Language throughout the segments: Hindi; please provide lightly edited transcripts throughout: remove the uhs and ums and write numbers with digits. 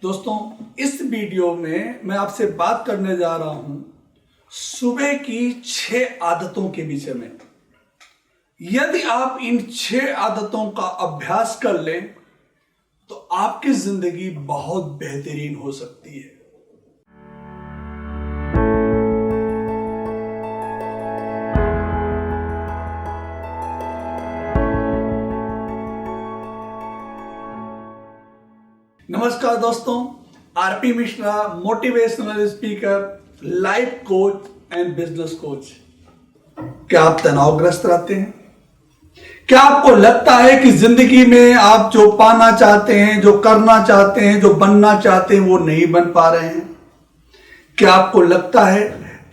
दोस्तों, इस वीडियो में मैं आपसे बात करने जा रहा हूं सुबह की 6 आदतों के विषय में। यदि आप इन 6 आदतों का अभ्यास कर लें तो आपकी जिंदगी बहुत बेहतरीन हो सकती है। नमस्कार दोस्तों, RP Mishra, motivational speaker, life coach and business coach. क्या आप तनावग्रस्त रहते हैं? क्या आपको लगता है कि जिंदगी में आप जो पाना चाहते हैं, जो करना चाहते हैं, जो बनना चाहते हैं, वो नहीं बन पा रहे हैं? क्या आपको लगता है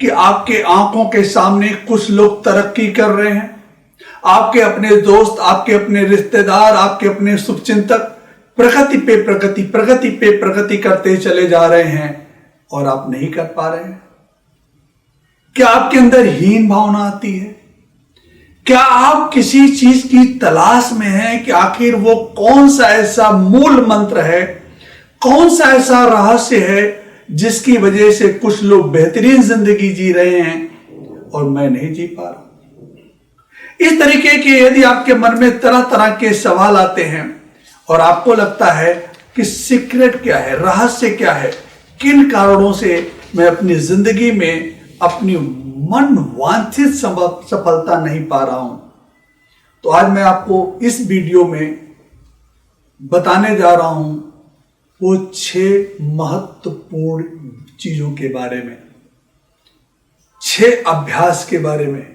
कि आपके आंखों के सामने कुछ लोग तरक्की कर रहे हैं, आपके अपने दोस्त, आपके अपने रिश्तेदार, आपके अपने शुभचिंतक प्रगति पे प्रगति करते चले जा रहे हैं और आप नहीं कर पा रहे हैं? क्या आपके अंदर हीन भावना आती है? क्या आप किसी चीज की तलाश में हैं कि आखिर वो कौन सा ऐसा मूल मंत्र है, कौन सा ऐसा रहस्य है जिसकी वजह से कुछ लोग बेहतरीन जिंदगी जी रहे हैं और मैं नहीं जी पा रहा? इस तरीके के यदि आपके मन में तरह तरह के सवाल आते हैं और आपको लगता है कि सीक्रेट क्या है, रहस्य क्या है, किन कारणों से मैं अपनी जिंदगी में अपनी मन वांछित सफलता नहीं पा रहा हूं, तो आज मैं आपको इस वीडियो में बताने जा रहा हूं वो 6 महत्वपूर्ण चीजों के बारे में, 6 अभ्यास के बारे में।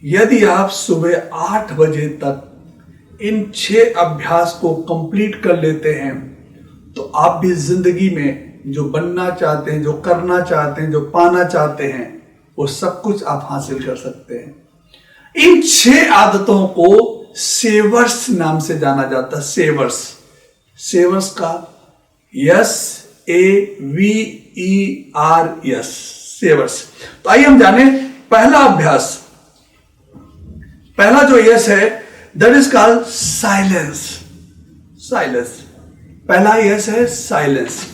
यदि आप सुबह 8 बजे तक इन 6 अभ्यास को कंप्लीट कर लेते हैं तो आप भी जिंदगी में जो बनना चाहते हैं, जो करना चाहते हैं, जो पाना चाहते हैं, वो सब कुछ आप हासिल कर सकते हैं। इन 6 आदतों को सेवर्स नाम से जाना जाता है। सेवर्स का SAVERS, सेवर्स। तो आइए हम जाने पहला अभ्यास। पहला जो यस है दैट इज कॉल्ड साइलेंस। पहला यस है साइलेंस।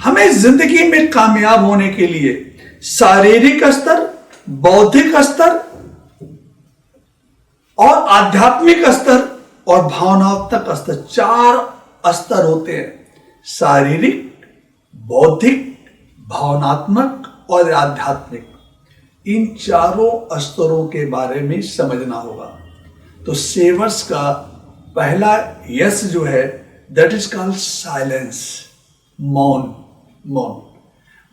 हमें जिंदगी में कामयाब होने के लिए शारीरिक स्तर, बौद्धिक स्तर और आध्यात्मिक स्तर और भावनात्मक स्तर, 4 स्तर होते हैं। शारीरिक, बौद्धिक, भावनात्मक और आध्यात्मिक। इन 4 स्तरों के बारे में समझना होगा। तो सेवर्स का पहला यस जो है दैट इज कॉल्ड साइलेंस, मौन।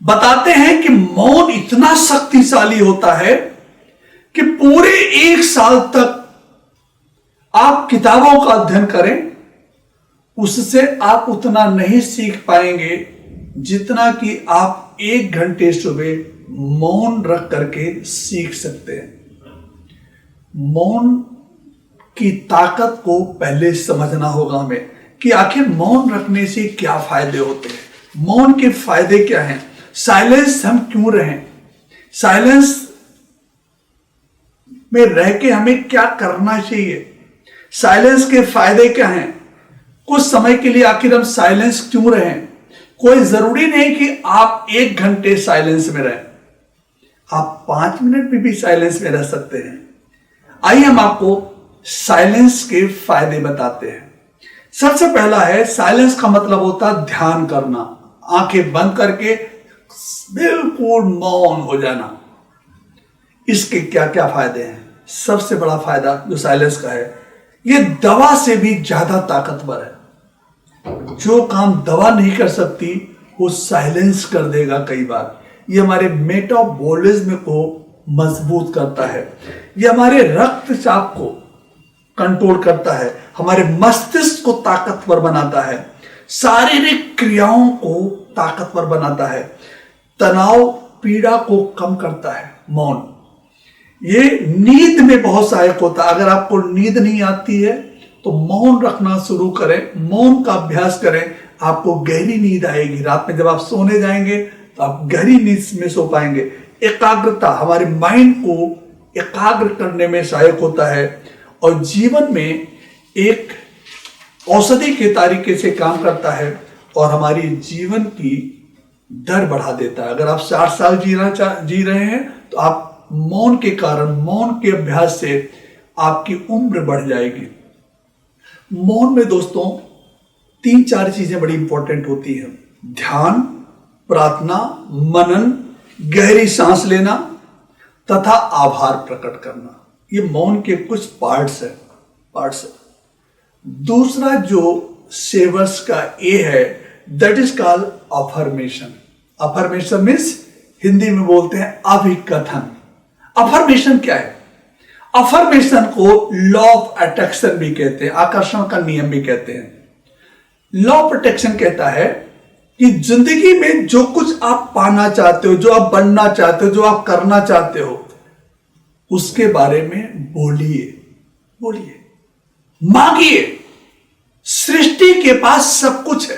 बताते हैं कि मौन इतना शक्तिशाली होता है कि पूरे 1 साल तक आप किताबों का अध्ययन करें, उससे आप उतना नहीं सीख पाएंगे जितना कि आप 1 घंटे सुबह मौन रख करके सीख सकते हैं। मौन की ताकत को पहले समझना होगा हमें कि आखिर मौन रखने से क्या फायदे होते हैं, मौन के फायदे क्या हैं, साइलेंस हम क्यों रहें, साइलेंस में रह के हमें क्या करना चाहिए, साइलेंस के फायदे क्या हैं, कुछ समय के लिए आखिर हम साइलेंस क्यों रहें। कोई जरूरी नहीं कि आप 1 घंटे साइलेंस में रहें, आप 5 मिनट में भी साइलेंस में रह सकते हैं। आइए हम आपको साइलेंस के फायदे बताते हैं। सबसे पहला है, साइलेंस का मतलब होता है ध्यान करना, आंखें बंद करके बिल्कुल मौन हो जाना। इसके क्या क्या फायदे हैं? सबसे बड़ा फायदा जो साइलेंस का है, ये दवा से भी ज्यादा ताकतवर है। जो काम दवा नहीं कर सकती वो साइलेंस कर देगा। कई बार ये हमारे मेटाबॉलिज्म को मजबूत करता है, ये हमारे रक्तचाप को कंट्रोल करता है, हमारे मस्तिष्क को ताकतवर बनाता है, शारीरिक क्रियाओं को ताकतवर बनाता है, तनाव पीड़ा को कम करता है। मौन ये नींद में बहुत सहायक होता है। अगर आपको नींद नहीं आती है तो मौन रखना शुरू करें, मौन का अभ्यास करें, आपको गहरी नींद आएगी। रात में जब आप सोने जाएंगे तो आप गहरी नींद में सो पाएंगे। एकाग्रता हमारे माइंड को एकाग्र करने में सहायक होता है और जीवन में एक औषधि के तरीके से काम करता है और हमारी जीवन की दर बढ़ा देता है। अगर आप 60 साल जी रहे हैं तो आप मौन के कारण, मौन के अभ्यास से आपकी उम्र बढ़ जाएगी। मौन में दोस्तों 3-4 चीजें बड़ी इंपॉर्टेंट होती हैं: ध्यान, प्रार्थना, मनन, गहरी सांस लेना तथा आभार प्रकट करना। ये मौन के कुछ पार्ट्स है। दूसरा जो सेवर्स का ए है, that is called affirmation. Affirmation means Hindi में बोलते हैं अभिकथन। अफर्मेशन क्या है? अफर्मेशन को लॉ ऑफ अट्रैक्शन भी कहते हैं, आकर्षण का नियम भी कहते हैं। लॉ ऑफ अट्रैक्शन कहता है कि जिंदगी में जो कुछ आप पाना चाहते हो, जो आप बनना चाहते हो, जो आप करना चाहते हो, उसके बारे में बोलिए, मांगिए। सृष्टि के पास सब कुछ है।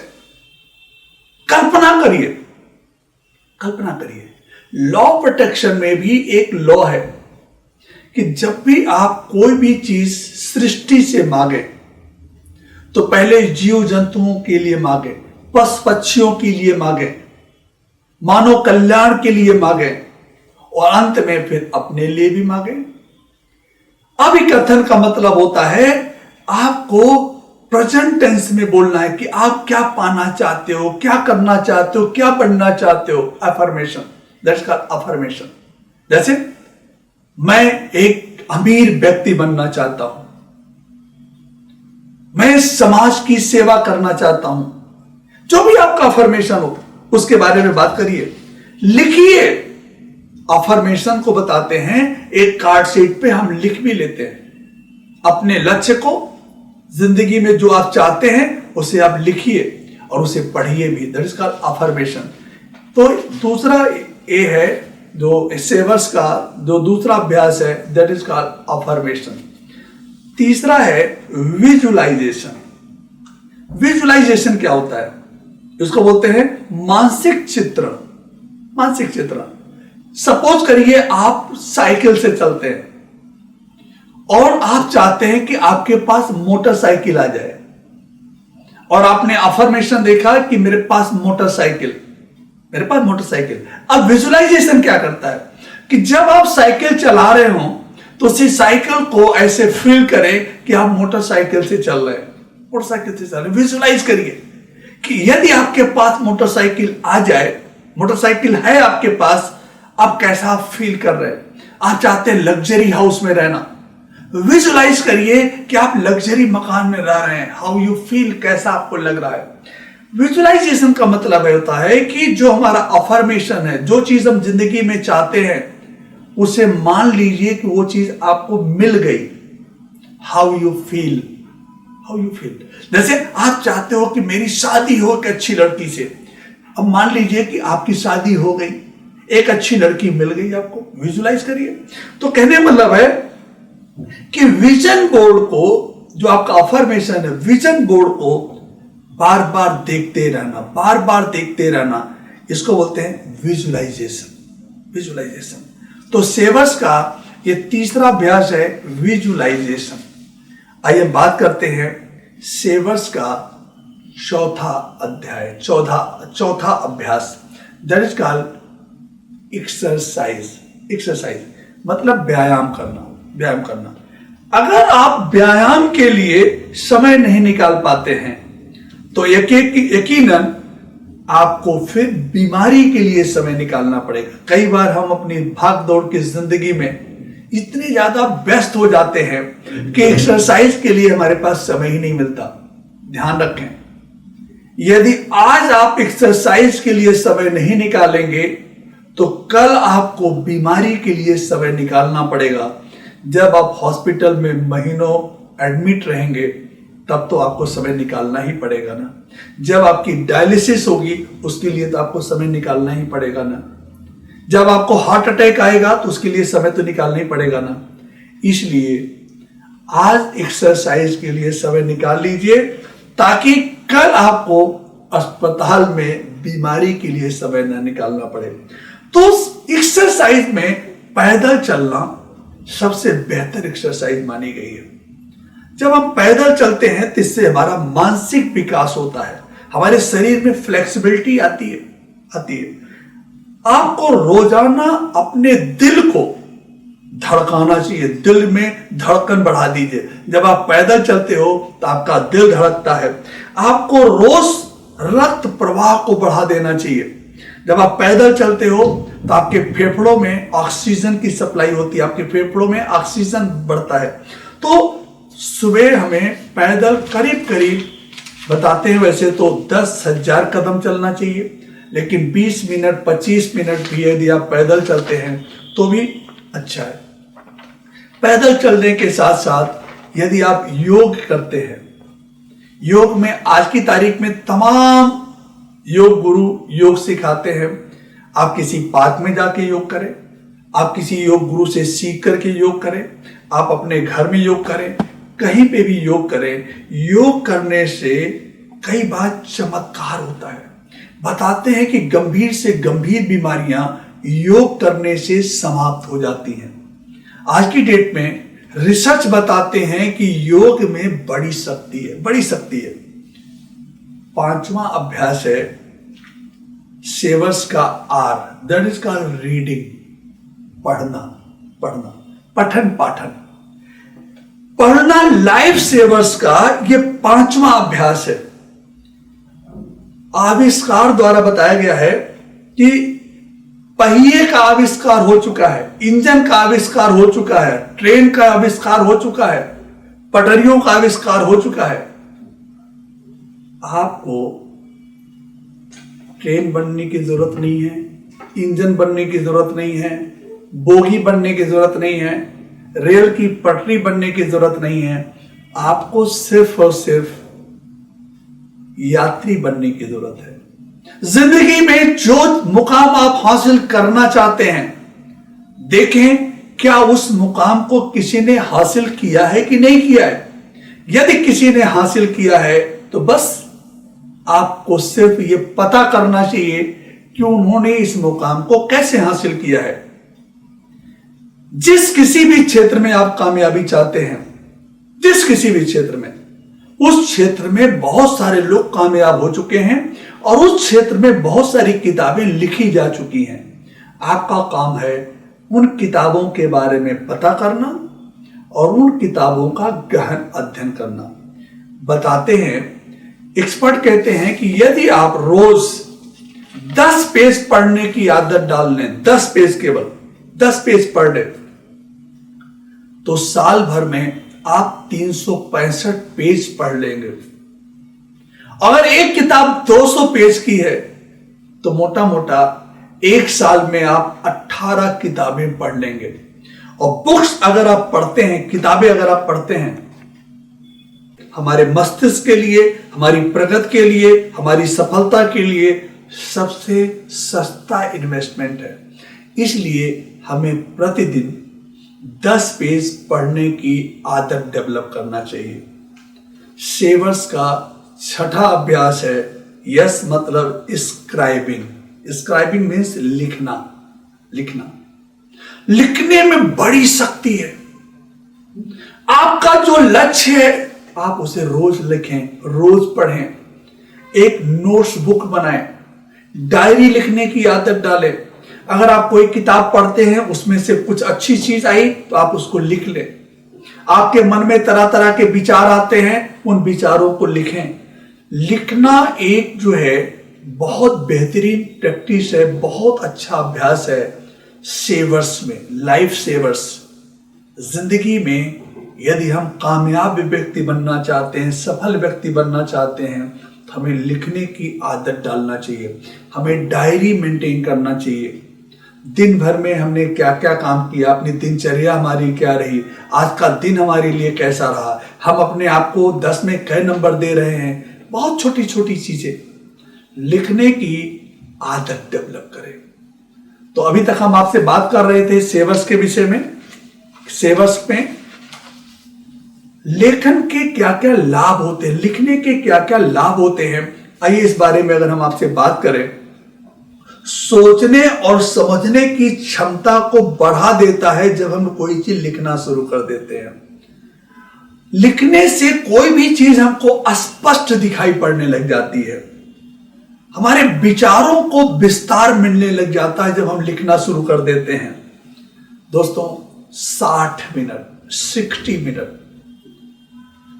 कल्पना करिए। लॉ ऑफ अट्रैक्शन में भी एक लॉ है कि जब भी आप कोई भी चीज सृष्टि से मांगे तो पहले जीव जंतुओं के लिए मांगे, पशु पक्षियों के लिए मांगे, मानव कल्याण के लिए मांगे और अंत में फिर अपने लिए भी मांगे। अभिकथन का मतलब होता है आपको प्रेजेंट टेंस में बोलना है कि आप क्या पाना चाहते हो, क्या करना चाहते हो, क्या बनना चाहते हो। Affirmation, that's called affirmation. जैसे मैं एक अमीर व्यक्ति बनना चाहता हूं, मैं समाज की सेवा करना चाहता हूं। जो भी आपका अफर्मेशन हो उसके बारे में बात करिए, लिखिए। अफर्मेशन को बताते हैं एक कार्ड शीट पे हम लिख भी लेते हैं। अपने लक्ष्य को, जिंदगी में जो आप चाहते हैं उसे आप लिखिए और उसे पढ़िए भी। That is called affirmation. तो दूसरा ए है जो सेवर्स का जो दूसरा अभ्यास है, दैट इज कॉल्ड अफर्मेशन। तीसरा है विजुअलाइजेशन। विजुअलाइजेशन क्या होता है? इसको बोलते हैं मानसिक चित्रण। सपोज करिए आप साइकिल से चलते हैं और आप चाहते हैं कि आपके पास मोटरसाइकिल आ जाए, और आपने अफर्मेशन देखा कि मेरे पास मोटरसाइकिल। अब विजुअलाइजेशन क्या करता है कि जब आप साइकिल चला रहे हो तो उसी साइकिल को ऐसे फील करें कि आप मोटरसाइकिल से चल रहे हैं। विजुअलाइज करिए कि यदि आपके पास मोटरसाइकिल आ जाए, मोटरसाइकिल है आपके पास, आप कैसा फील कर रहे हैं? आप चाहते हैं लग्जरी हाउस में रहना, विजुअलाइज करिए कि आप लग्जरी मकान में रह रहे हैं। हाउ यू फील, कैसा आपको लग रहा है? विजुअलाइजेशन का मतलब होता है कि जो हमारा अफर्मेशन है, जो चीज हम जिंदगी में चाहते हैं, उसे मान लीजिए कि वो चीज आपको मिल गई। How you feel. जैसे आप चाहते हो कि मेरी शादी हो एक अच्छी लड़की से। अब मान लीजिए कि आपकी शादी हो गई, एक अच्छी लड़की मिल गई आपको। विजुअलाइज करिए। तो कहने मतलब है कि विजन बोर्ड को, जो आपका अफर्मेशन है, विजन बोर्ड को बार बार देखते रहना, इसको बोलते हैं विजुअलाइजेशन। तो सेवर्स का ये तीसरा अभ्यास है विजुअलाइजेशन। आइए बात करते हैं सेवर्स का चौथा अभ्यास, दैट इज कॉल्ड एक्सरसाइज। मतलब व्यायाम करना। अगर आप व्यायाम के लिए समय नहीं निकाल पाते हैं तो यकीनन आपको फिर बीमारी के लिए समय निकालना पड़ेगा। कई बार हम अपनी भाग दौड़ की जिंदगी में इतने ज्यादा व्यस्त हो जाते हैं कि एक्सरसाइज के लिए हमारे पास समय ही नहीं मिलता। ध्यान रखें, यदि आज आप एक्सरसाइज के लिए समय नहीं निकालेंगे तो कल आपको बीमारी के लिए समय निकालना पड़ेगा। जब आप हॉस्पिटल में महीनों एडमिट रहेंगे तब तो आपको समय निकालना ही पड़ेगा ना। जब आपकी डायलिसिस होगी उसके लिए तो आपको समय निकालना ही पड़ेगा ना। जब आपको हार्ट अटैक आएगा तो उसके लिए समय तो निकालना ही पड़ेगा ना। इसलिए आज एक्सरसाइज के लिए समय निकाल लीजिए ताकि कल आपको अस्पताल में बीमारी के लिए समय न निकालना पड़े। तो एक्सरसाइज में पैदल चलना सबसे बेहतर एक्सरसाइज मानी गई है। जब हम पैदल चलते हैं तो इससे हमारा मानसिक विकास होता है, हमारे शरीर में फ्लेक्सिबिलिटी आती है। आपको रोजाना अपने दिल को धड़काना चाहिए, दिल में धड़कन बढ़ा दीजिए। जब आप पैदल चलते हो तो आपका दिल धड़कता है। आपको रोज रक्त प्रवाह को बढ़ा देना चाहिए। जब आप पैदल चलते हो तो आपके फेफड़ों में ऑक्सीजन की सप्लाई होती है, आपके फेफड़ों में ऑक्सीजन बढ़ता है। तो सुबह हमें पैदल करीब करीब बताते हैं वैसे तो 10,000 कदम चलना चाहिए, लेकिन 20 मिनट 25 मिनट भी यदि आप पैदल चलते हैं तो भी अच्छा है। पैदल चलने के साथ साथ यदि आप योग करते हैं, योग में आज की तारीख में तमाम योग गुरु योग सिखाते हैं। आप किसी पार्क में जाके योग करें, आप किसी योग गुरु से सीख करके योग करें, आप अपने घर में योग करें, कहीं पे भी योग करें। योग करने से कई बार चमत्कार होता है। बताते हैं कि गंभीर से गंभीर बीमारियां योग करने से समाप्त हो जाती हैं। आज की डेट में रिसर्च बताते हैं कि योग में बड़ी शक्ति है। 5वां अभ्यास है सेवर्स का R, that is called reading, पठन पाठन। पढ़ना लाइफ सेवर्स का ये 5वां अभ्यास है। आविष्कार द्वारा बताया गया है कि पहिए का आविष्कार हो चुका है, इंजन का आविष्कार हो चुका है, ट्रेन का आविष्कार हो चुका है, पटरियों का आविष्कार हो चुका है। आपको ट्रेन बनने की जरूरत नहीं है, इंजन बनने की जरूरत नहीं है, बोगी बनने की जरूरत नहीं है, रेल की पटरी बनने की जरूरत नहीं है। आपको सिर्फ और सिर्फ यात्री बनने की जरूरत है। जिंदगी में जो मुकाम आप हासिल करना चाहते हैं, देखें क्या उस मुकाम को किसी ने हासिल किया है कि नहीं किया है। यदि किसी ने हासिल किया है तो बस आपको सिर्फ ये पता करना चाहिए कि उन्होंने इस मुकाम को कैसे हासिल किया है। जिस किसी भी क्षेत्र में आप कामयाबी चाहते हैं, जिस किसी भी क्षेत्र में, उस क्षेत्र में बहुत सारे लोग कामयाब हो चुके हैं और उस क्षेत्र में बहुत सारी किताबें लिखी जा चुकी हैं। आपका काम है उन किताबों के बारे में पता करना और उन किताबों का गहन अध्ययन करना। बताते हैं, एक्सपर्ट कहते हैं कि यदि आप रोज 10 पेज पढ़ने की आदत डाल लें, 10 पेज, केवल 10 पेज पर डे, तो साल भर में आप 365 पेज पढ़ लेंगे। अगर एक किताब 200 पेज की है तो मोटा मोटा एक साल में आप 18 किताबें पढ़ लेंगे। और बुक्स अगर आप पढ़ते हैं, किताबें अगर आप पढ़ते हैं, हमारे मस्तिष्क के लिए, हमारी प्रगति के लिए, हमारी सफलता के लिए सबसे सस्ता इन्वेस्टमेंट है। इसलिए हमें प्रतिदिन 10 पेज पढ़ने की आदत डेवलप करना चाहिए। सेवर्स का 6ठा अभ्यास है यस, मतलब स्क्राइबिंग। स्क्राइबिंग मीन्स लिखना। लिखने में बड़ी शक्ति है। आपका जो लक्ष्य है आप उसे रोज लिखें, रोज पढ़ें। एक नोट्स बुक बनाएं, डायरी लिखने की आदत डालें। अगर आप कोई किताब पढ़ते हैं, उसमें से कुछ अच्छी चीज आई तो आप उसको लिख लें। आपके मन में तरह तरह के विचार आते हैं, उन विचारों को लिखें। लिखना एक जो है बहुत बेहतरीन प्रैक्टिस है, बहुत अच्छा अभ्यास है सेवर्स में, लाइफ सेवर्स। जिंदगी में यदि हम कामयाब व्यक्ति बनना चाहते हैं, सफल व्यक्ति बनना चाहते हैं, तो हमें लिखने की आदत डालना चाहिए। हमें डायरी मेंटेन करना चाहिए। दिन भर में हमने क्या क्या काम किया, अपनी दिनचर्या हमारी क्या रही, आज का दिन हमारे लिए कैसा रहा, हम अपने आप को 10 में कै नंबर दे रहे हैं। बहुत छोटी छोटी चीजें लिखने की आदत डेवलप करें। तो अभी तक हम आपसे बात कर रहे थे सेवर्स के विषय में। सेवर्स में लेखन के क्या क्या लाभ होते हैं, लिखने के क्या क्या लाभ होते हैं, आइए इस बारे में अगर हम आपसे बात करें। सोचने और समझने की क्षमता को बढ़ा देता है जब हम कोई चीज लिखना शुरू कर देते हैं। लिखने से कोई भी चीज हमको स्पष्ट दिखाई पड़ने लग जाती है। हमारे विचारों को विस्तार मिलने लग जाता है जब हम लिखना शुरू कर देते हैं। दोस्तों 60 मिनट 60 मिनट,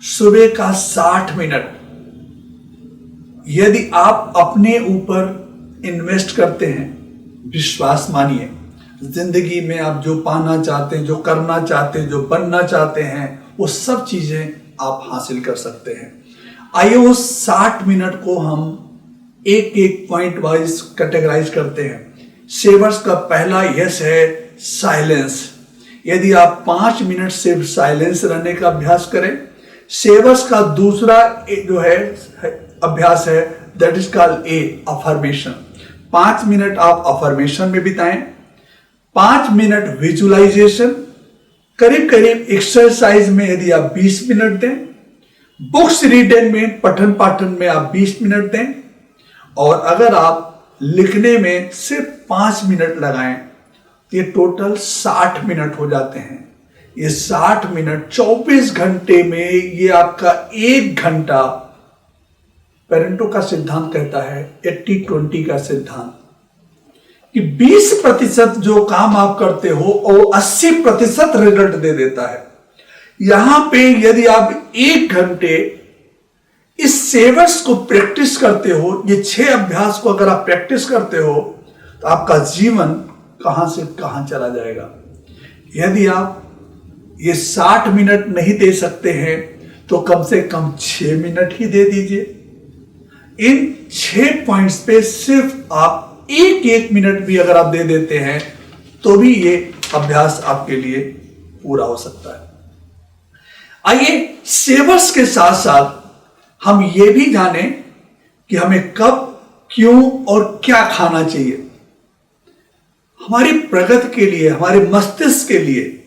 सुबह का 60 मिनट यदि आप अपने ऊपर इन्वेस्ट करते हैं, विश्वास मानिए, जिंदगी में आप जो पाना चाहते हैं, जो करना चाहते हैं, जो बनना चाहते हैं, वो सब चीजें आप हासिल कर सकते हैं। आइए उस 60 मिनट को हम एक एक पॉइंट वाइज कैटेगराइज करते हैं। सेवर्स का पहला यस है साइलेंस। यदि आप 5 मिनट सिर्फ साइलेंस रहने का अभ्यास करें। सेवर्स का दूसरा जो है अभ्यास है, that is called affirmation. 5 minute आप अफर्मेशन में बिताएं, 5 मिनट विजुअलाइजेशन, करीब करीब एक्सरसाइज में यदि आप 20 मिनट दें, बुक्स रीडिंग में, पठन पाठन में आप 20 मिनट दें, और अगर आप लिखने में सिर्फ 5 मिनट लगाएं, ये टोटल 60 मिनट हो जाते हैं। ये 60 मिनट 24 घंटे में, ये आपका 1 घंटा, पेरेंटो का सिद्धांत कहता है 80-20 का सिद्धांत, कि 20% जो काम आप करते हो वो 80% रिजल्ट दे देता है। यहां पे यदि आप 1 घंटे इस सेवर्स को प्रैक्टिस करते हो, ये 6 अभ्यास को अगर आप प्रैक्टिस करते हो, तो आपका जीवन कहां से कहां चला जाएगा। यदि आप ये 60 मिनट नहीं दे सकते हैं तो कम से कम 6 मिनट ही दे दीजिए। इन 6 पॉइंट्स पे सिर्फ आप एक मिनट भी अगर आप दे देते हैं तो भी ये अभ्यास आपके लिए पूरा हो सकता है। आइए सेवर्स के साथ साथ हम ये भी जानें कि हमें कब, क्यों और क्या खाना चाहिए। हमारी प्रगति के लिए, हमारे मस्तिष्क के लिए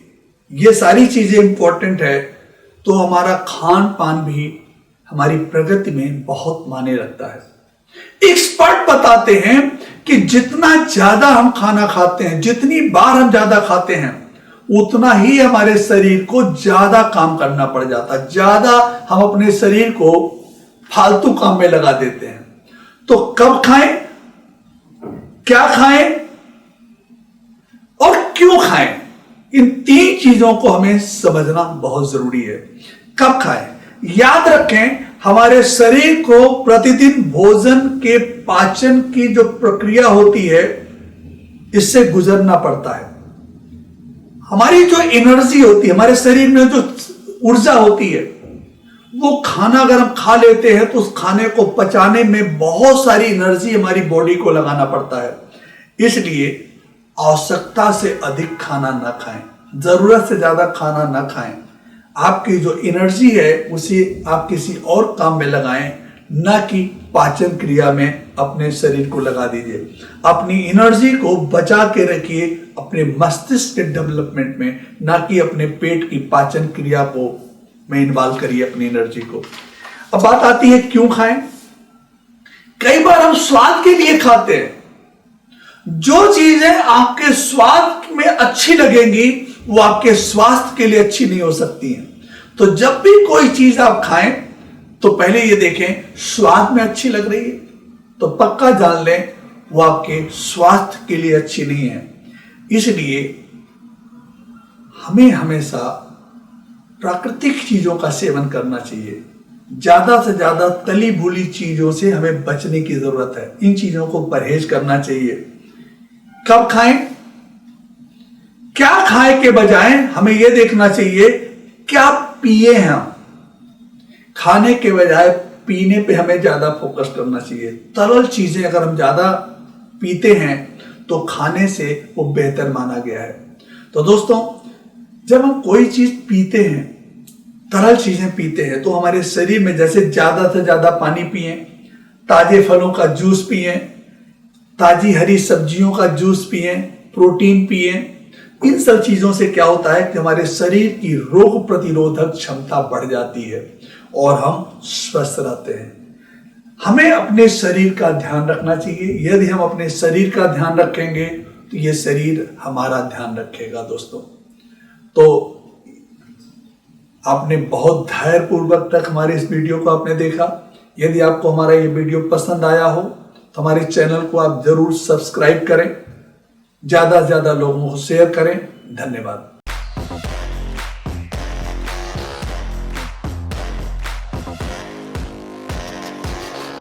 ये सारी चीजें इंपॉर्टेंट है, तो हमारा खान पान भी हमारी प्रगति में बहुत मायने रखता है। एक्सपर्ट बताते हैं कि जितना ज्यादा हम खाना खाते हैं, जितनी बार हम ज्यादा खाते हैं, उतना ही हमारे शरीर को ज्यादा काम करना पड़ जाता है, ज्यादा हम अपने शरीर को फालतू काम में लगा देते हैं। तो कब खाएं, क्या खाएं और क्यों खाएं, इन 3 चीजों को हमें समझना बहुत जरूरी है। कब खाएं, याद रखें, हमारे शरीर को प्रतिदिन भोजन के पाचन की जो प्रक्रिया होती है, इससे गुजरना पड़ता है। हमारी जो एनर्जी होती है, हमारे शरीर में जो ऊर्जा होती है, वो खाना अगर हम खा लेते हैं तो उस खाने को पचाने में बहुत सारी एनर्जी हमारी बॉडी को लगाना पड़ता है। इसलिए आवश्यकता से अधिक खाना ना खाएं, जरूरत से ज्यादा खाना ना खाएं। आपकी जो एनर्जी है उसे आप किसी और काम में लगाएं, ना कि पाचन क्रिया में अपने शरीर को लगा दीजिए। अपनी एनर्जी को बचा के रखिए अपने मस्तिष्क के डेवलपमेंट में, ना कि अपने पेट की पाचन क्रिया को में इन्वॉल्व करिए अपनी एनर्जी को। अब बात आती है क्यों खाएं। कई बार हम स्वाद के लिए खाते हैं। जो चीजें आपके स्वाद में अच्छी लगेंगी वो आपके स्वास्थ्य के लिए अच्छी नहीं हो सकती हैं। तो जब भी कोई चीज आप खाएं तो पहले ये देखें स्वाद में अच्छी लग रही है तो पक्का जान लें वो आपके स्वास्थ्य के लिए अच्छी नहीं है। इसलिए हमें हमेशा प्राकृतिक चीजों का सेवन करना चाहिए। ज्यादा से ज्यादा तली भुनी चीजों से हमें बचने की जरूरत है। इन चीजों को परहेज करना चाहिए। कब खाएं, क्या खाएं के बजाय हमें यह देखना चाहिए क्या पिए हैं हम। खाने के बजाय पीने पे हमें ज्यादा फोकस करना चाहिए। तरल चीजें अगर हम ज्यादा पीते हैं तो खाने से वो बेहतर माना गया है। तो दोस्तों, जब हम कोई चीज पीते हैं, तरल चीजें पीते हैं, तो हमारे शरीर में जैसे ज्यादा से ज्यादा पानी पिए, ताजे फलों का जूस पिए, ताजी हरी सब्जियों का जूस पिए, प्रोटीन पिए। इन सब चीजों से क्या होता है कि हमारे शरीर की रोग प्रतिरोधक क्षमता बढ़ जाती है और हम स्वस्थ रहते हैं। हमें अपने शरीर का ध्यान रखना चाहिए। यदि हम अपने शरीर का ध्यान रखेंगे तो ये शरीर हमारा ध्यान रखेगा। दोस्तों, तो आपने बहुत धैर्यपूर्वक तक हमारे इस वीडियो को आपने देखा। यदि आपको हमारा ये वीडियो पसंद आया हो तो हमारे चैनल को आप जरूर सब्सक्राइब करें, ज्यादा से ज्यादा लोगों को शेयर करें। धन्यवाद।